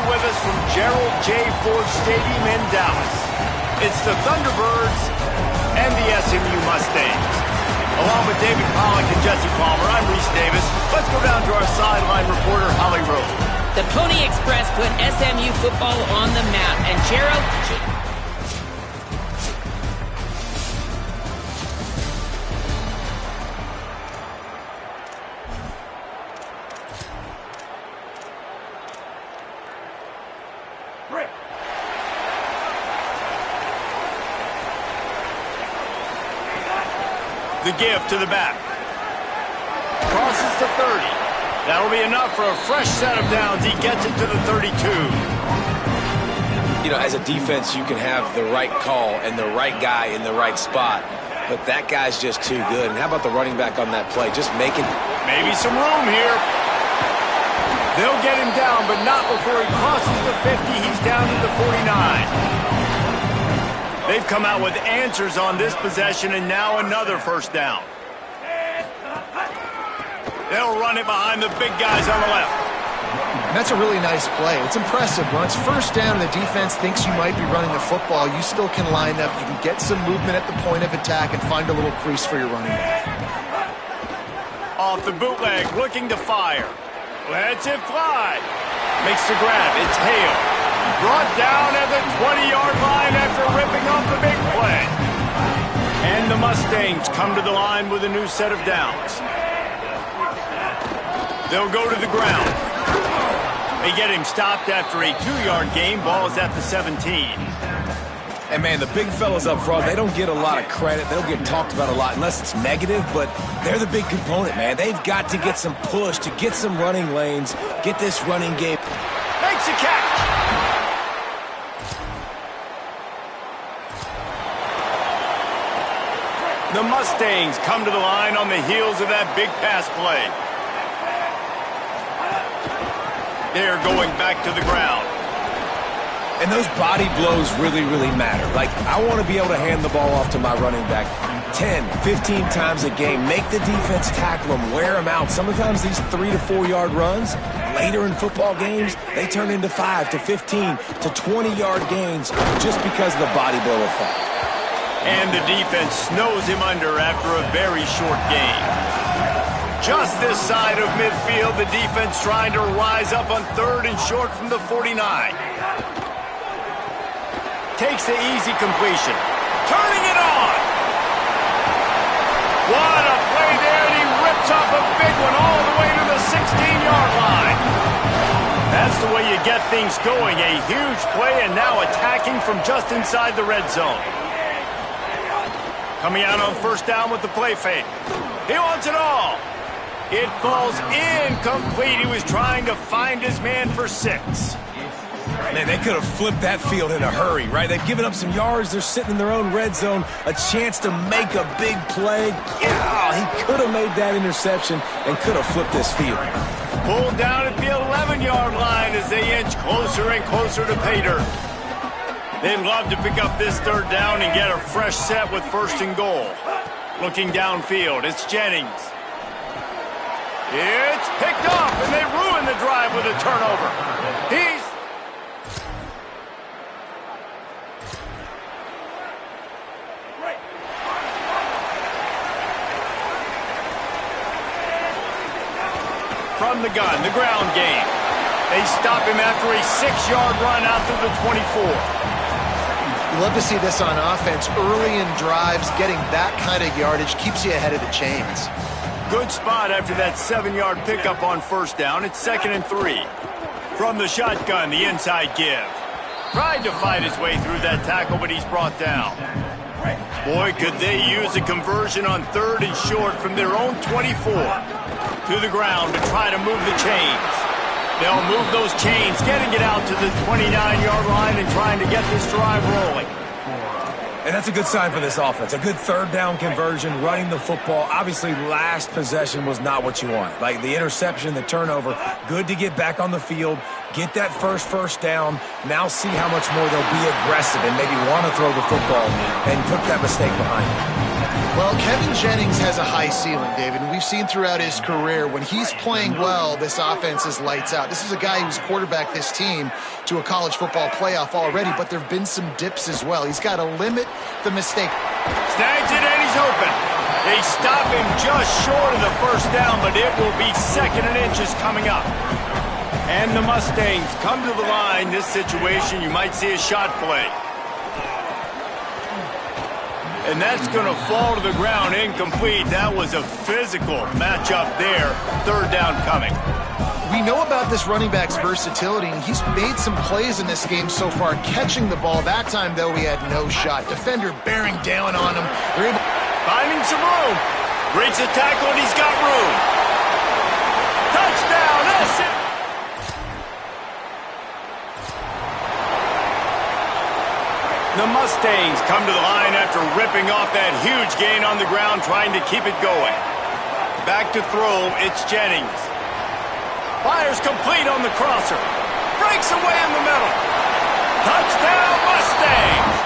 with us from Gerald J. Ford Stadium in Dallas. It's the Thunderbirds and the SMU Mustangs. Along with David Pollock and Jesse Palmer, I'm Reese Davis. Let's go down to our sideline reporter, Holly Rowe. The Pony Express put SMU football on the map, and Gerald... The give to the back. Crosses to 30. That'll be enough for a fresh set of downs. He gets it to the 32. You know, as a defense, you can have the right call and the right guy in the right spot, but that guy's just too good. And how about the running back on that play? Just making... Maybe some room here. They'll get him down, but not before he crosses the 50. He's down to the 49. They've come out with answers on this possession, and now another first down. They'll run it behind the big guys on the left. And that's a really nice play. It's impressive. When it's first down and the defense thinks you might be running the football, you still can line up. You can get some movement at the point of attack and find a little crease for your running back. Off the bootleg, looking to fire. Lets it fly. Makes the grab. It's Hale. Brought down at the 20-yard line after ripping off the big play. And the Mustangs come to the line with a new set of downs. They'll go to the ground. They get him stopped after a 2-yard gain. Ball is at the 17. And, man, the big fellas up front, they don't get a lot of credit. They don't get talked about a lot unless it's negative, but they're the big component, man. They've got to get some push, to get some running lanes, get this running game. Makes a catch. The Mustangs come to the line on the heels of that big pass play. They're going back to the ground. And those body blows really, really matter. Like, I want to be able to hand the ball off to my running back 10, 15 times a game. Make the defense tackle them, wear them out. Sometimes these 3 to 4 yard runs, later in football games, they turn into 5 to 15 to 20 yard gains just because of the body blow effect. And the defense snows him under after a very short game. Just this side of midfield, the defense trying to rise up on 3rd and short from the 49. Takes the easy completion. Turning it on. What a play there, and he rips off a big one all the way to the 16-yard line. That's the way you get things going. A huge play, and now attacking from just inside the red zone. Coming out on first down with the play fake. He wants it all. It falls incomplete. He was trying to find his man for 6. Man, they could have flipped that field in a hurry, right? They've given up some yards. They're sitting in their own red zone. A chance to make a big play. Yeah, he could have made that interception and could have flipped this field. Pulled down at the 11-yard line as they inch closer and closer to pay dirt. They'd love to pick up this 3rd down and get a fresh set with 1st and goal. Looking downfield, it's Jennings. It's picked off, and they ruin the drive with a turnover. He's... From the gun, the ground game. They stop him after a 6-yard run out to the 24. You love to see this on offense. Early in drives, getting that kind of yardage keeps you ahead of the chains. Good spot after that 7-yard pickup on first down. It's 2nd and 3. From the shotgun, the inside give. Tried to fight his way through that tackle, but he's brought down. Boy, could they use a conversion on 3rd and short from their own 24. To the ground to try to move the chains. They'll move those chains, getting it out to the 29-yard line and trying to get this drive rolling. And that's a good sign for this offense. A good 3rd down conversion, running the football. Obviously, last possession was not what you want. Like the interception, the turnover, good to get back on the field, Get that first down. Now see how much more they'll be aggressive and maybe want to throw the football and put that mistake behind them. Well, Kevin Jennings has a high ceiling, David, and we've seen throughout his career when he's playing well, this offense is lights out. This is a guy who's quarterbacked this team to a college football playoff already, but there have been some dips as well. He's got to limit the mistake. Snags it and he's open. They stop him just short of the first down, but it will be 2nd and inches coming up. And the Mustangs come to the line. This situation, you might see a shot play. And that's going to fall to the ground incomplete. That was a physical matchup there. 3rd down coming. We know about this running back's versatility, and he's made some plays in this game so far, catching the ball. That time, though, he had no shot. Defender bearing down on him. They're able... Finding some room. Breaks the tackle, and he's got room. Touchdown, that's it. The Mustangs come to the line after ripping off that huge gain on the ground, trying to keep it going. Back to throw, it's Jennings. Fires complete on the crosser. Breaks away in the middle. Touchdown, Mustangs!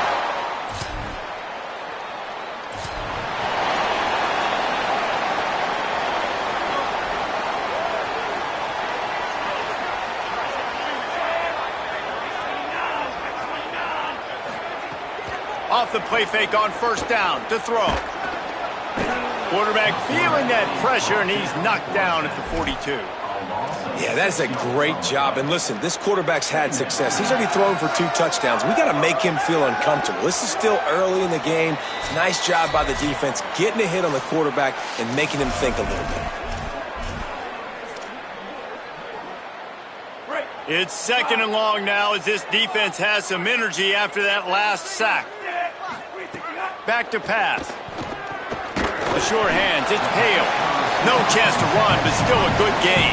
Off the play fake on 1st down to throw. Quarterback feeling that pressure, and he's knocked down at the 42. Yeah, that's a great job. And listen, this quarterback's had success. He's already thrown for 2 touchdowns. We got to make him feel uncomfortable. This is still early in the game. Nice job by the defense, getting a hit on the quarterback and making him think a little bit. It's 2nd and long now as this defense has some energy after that last sack. Back to pass. The short hands, it's Hale. No chance to run, but still a good gain.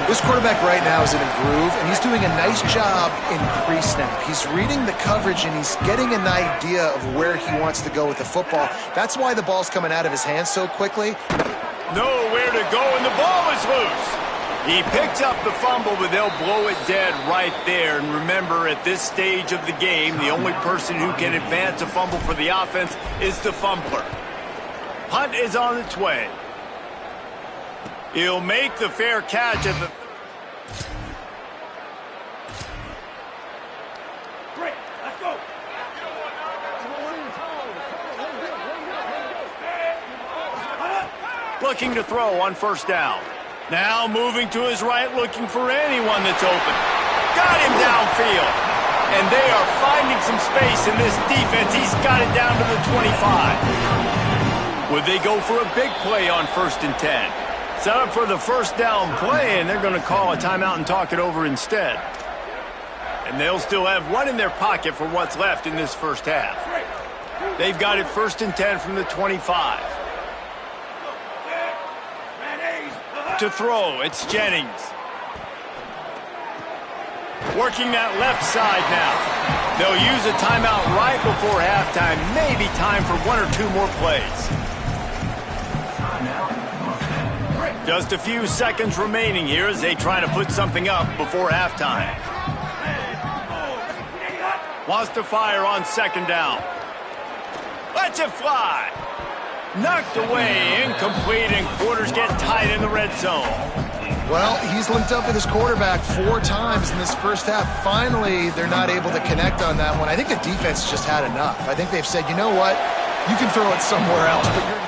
This quarterback right now is in a groove, and he's doing a nice job in pre-snap. He's reading the coverage, and he's getting an idea of where he wants to go with the football. That's why the ball's coming out of his hands so quickly. Nowhere to go, and the ball is loose. He picks up the fumble, but they'll blow it dead right there. And remember, at this stage of the game, the only person who can advance a fumble for the offense is the fumbler. Punt is on its way. He'll make the fair catch at the... Great, let's go. Looking to throw on 1st down. Now moving to his right, looking for anyone that's open. Got him downfield. And they are finding some space in this defense. He's got it down to the 25. Would they go for a big play on 1st and 10? Set up for the 1st down play, and they're going to call a timeout and talk it over instead. And they'll still have one in their pocket for what's left in this 1st half. They've got it 1st and 10 from the 25. To throw, it's Jennings. Working that left side now. They'll use a timeout right before halftime. Maybe time for 1 or 2 more plays. Just a few seconds remaining here as they try to put something up before halftime. Wants to fire on 2nd down. Lets it fly. Knocked away, incomplete, and quarters get tight in the red zone. Well, he's linked up with his quarterback 4 times in this 1st half. Finally, they're not able to connect on that one. I think the defense just had enough. I think they've said, you know what, you can throw it somewhere else, but you're...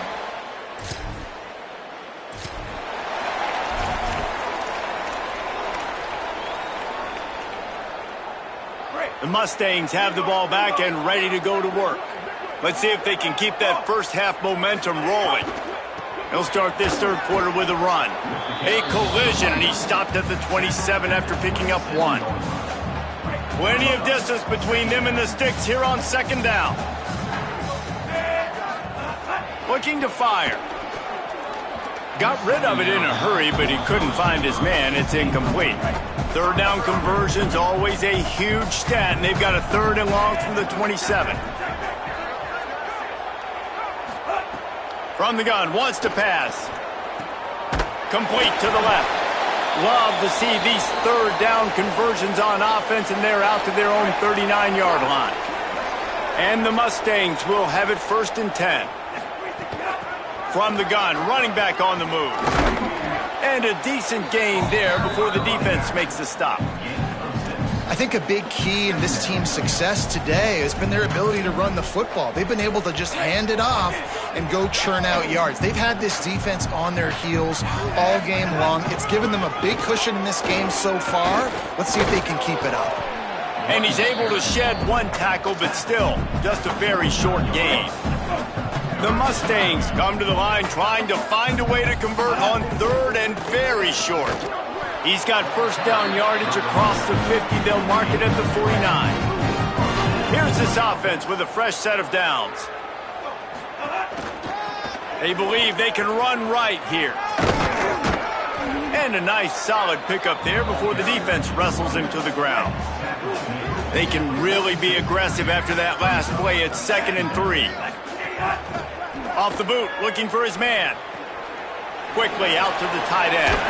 The Mustangs have the ball back and ready to go to work. Let's see if they can keep that 1st half momentum rolling. He'll start this 3rd quarter with a run. A collision, and he stopped at the 27 after picking up 1. Plenty of distance between them and the sticks here on 2nd down. Looking to fire. Got rid of it in a hurry, but he couldn't find his man. It's incomplete. 3rd down conversions, always a huge stat, and they've got a 3rd and long from the 27. From the gun, wants to pass. Complete to the left. Love to see these third down conversions on offense, and they're out to their own 39-yard line. And the Mustangs will have it 1st and 10. From the gun, running back on the move. And a decent gain there before the defense makes the stop. I think a big key in this team's success today has been their ability to run the football. They've been able to just hand it off and go churn out yards. They've had this defense on their heels all game long. It's given them a big cushion in this game so far. Let's see if they can keep it up. And he's able to shed one tackle, but still, just a very short gain. The Mustangs come to the line trying to find a way to convert on 3rd and very short. He's got 1st down yardage across the 50. They'll mark it at the 49. Here's this offense with a fresh set of downs. They believe they can run right here. And a nice solid pickup there before the defense wrestles him to the ground. They can really be aggressive after that last play. It's 2nd and 3. Off the boot, looking for his man. Quickly out to the tight end.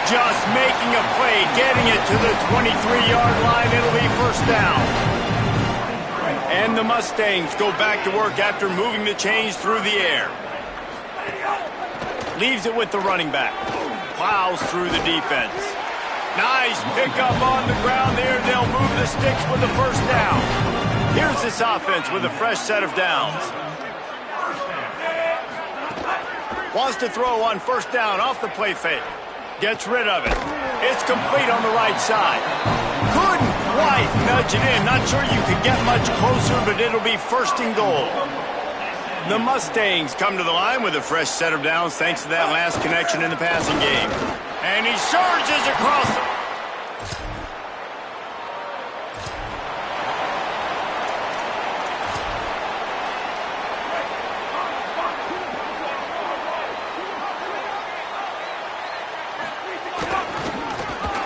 Just making a play, getting it to the 23-yard line. It'll be 1st down. And the Mustangs go back to work after moving the chains through the air. Leaves it with the running back. Plows through the defense. Nice pickup on the ground there. They'll move the sticks with the 1st down. Here's this offense with a fresh set of downs. Wants to throw on 1st down off the play fake. Gets rid of it. It's complete on the right side. Couldn't quite nudge it in. Not sure you could get much closer, but it'll be 1st and goal. The Mustangs come to the line with a fresh set of downs thanks to that last connection in the passing game. And he surges across the...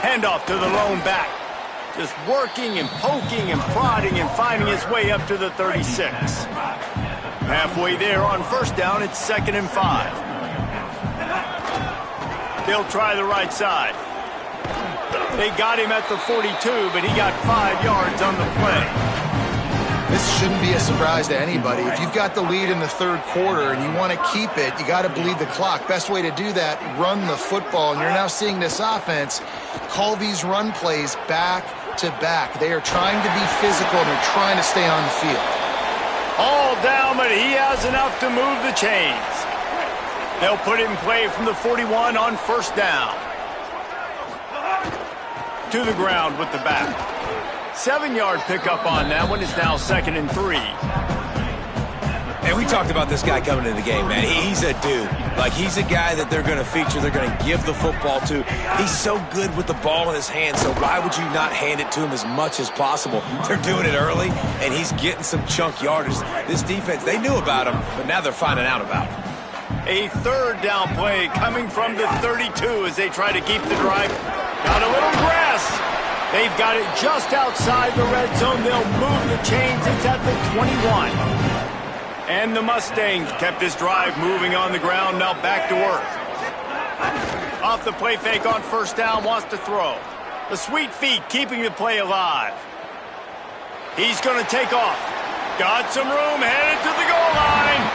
Handoff to the lone back. Just working and poking and prodding and finding his way up to the 36. Halfway there on 1st down, it's 2nd and 5. They'll try the right side. They got him at the 42, but he got 5 yards on the play. This shouldn't be a surprise to anybody. If you've got the lead in the 3rd quarter and you want to keep it, you got to bleed the clock. Best way to do that, run the football. And you're now seeing this offense call these run plays back to back. They are trying to be physical and they're trying to stay on the field. All down, but he has enough to move the chains. They'll put it in play from the 41 on 1st down. To the ground with the back. 7-yard pickup on that one. Is now 2nd and 3. And we talked about this guy coming into the game, man. He's a dude. Like, he's a guy that they're going to feature, they're going to give the football to. He's so good with the ball in his hand, so why would you not hand it to him as much as possible? They're doing it early, and he's getting some chunk yardage. This defense, they knew about him, but now they're finding out about him. A 3rd down play coming from the 32 as they try to keep the drive. Got a little grass. They've got it just outside the red zone. They'll move the chains. It's at the 21. And the Mustangs kept this drive moving on the ground. Now back to work. Off the play fake on 1st down. Wants to throw. The sweet feet keeping the play alive. He's going to take off. Got some room. Headed to the goal line.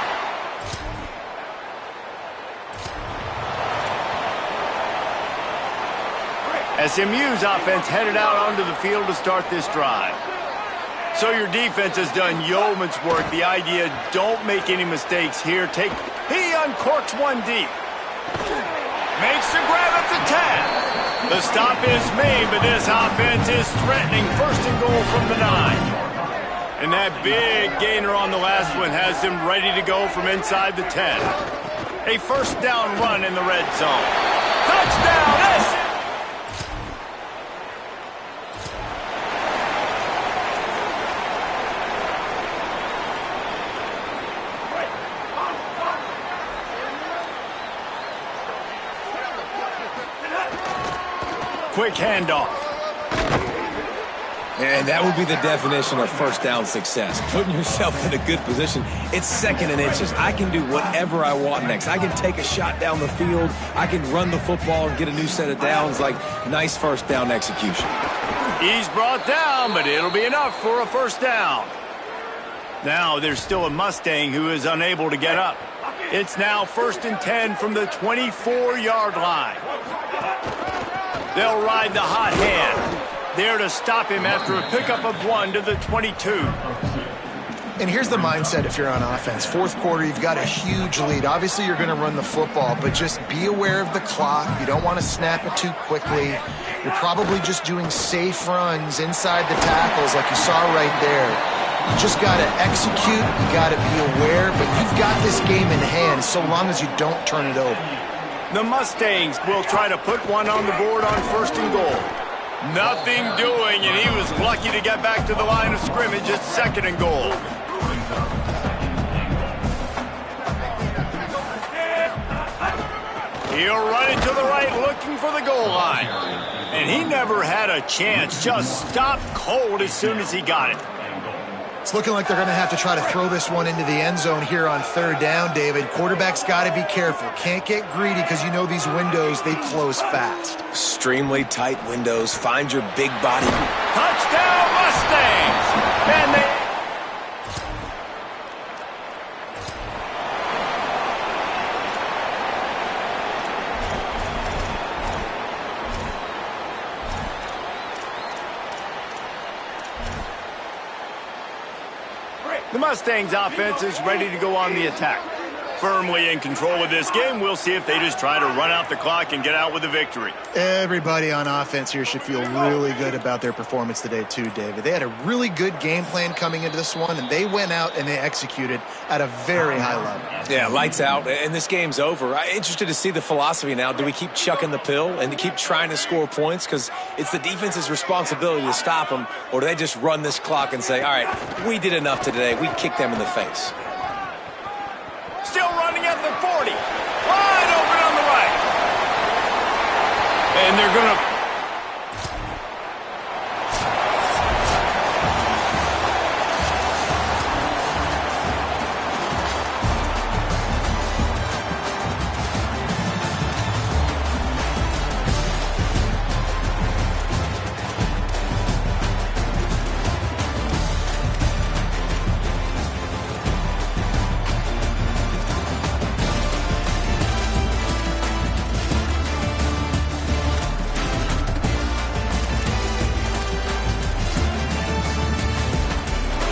SMU's offense headed out onto the field to start this drive. So your defense has done yeoman's work. The idea, don't make any mistakes here. He uncorks one deep. Makes the grab at the 10. The stop is made, but this offense is threatening. 1st and goal from the 9. And that big gainer on the last one has him ready to go from inside the 10. A 1st down run in the red zone. Touchdown, Quick handoff. And that would be the definition of first down success. Putting yourself in a good position. It's second and inches. I can do whatever I want next. I can take a shot down the field. I can run the football and get a new set of downs. Like, nice first down execution. He's brought down, but it'll be enough for a first down. Now there's still a Mustang who is unable to get up. It's now 1st and 10 from the 24-yard line. They'll ride the hot hand. There to stop him after a pickup of 1 to the 22. And here's the mindset if you're on offense. Fourth quarter, you've got a huge lead. Obviously, you're going to run the football, but just be aware of the clock. You don't want to snap it too quickly. You're probably just doing safe runs inside the tackles like you saw right there. You just got to execute. You got to be aware, but you've got this game in hand so long as you don't turn it over. The Mustangs will try to put one on the board on 1st and goal. Nothing doing, and he was lucky to get back to the line of scrimmage at 2nd and goal. He'll run it to the right, looking for the goal line. And he never had a chance, just stopped cold as soon as he got it. It's looking like they're going to have to try to throw this one into the end zone here on 3rd down, David. Quarterback's got to be careful. Can't get greedy because you know these windows, they close fast. Extremely tight windows. Find your big body. Touchdown, Mustangs! And they... The Mustangs offense is ready to go on the attack. Firmly in control of this game, we'll see if they just try to run out the clock and get out with a victory. Everybody on offense here should feel really good about their performance today too, David. They had a really good game plan coming into this one, and they went out and they executed at a very high level. Yeah, lights out, and this game's over. I'm interested to see the philosophy now. Do we keep chucking the pill and to keep trying to score points? Because it's the defense's responsibility to stop them, or do they just run this clock and say, all right, we did enough today. We kicked them in the face. Still running at the 40. Wide open on the right. And they're going to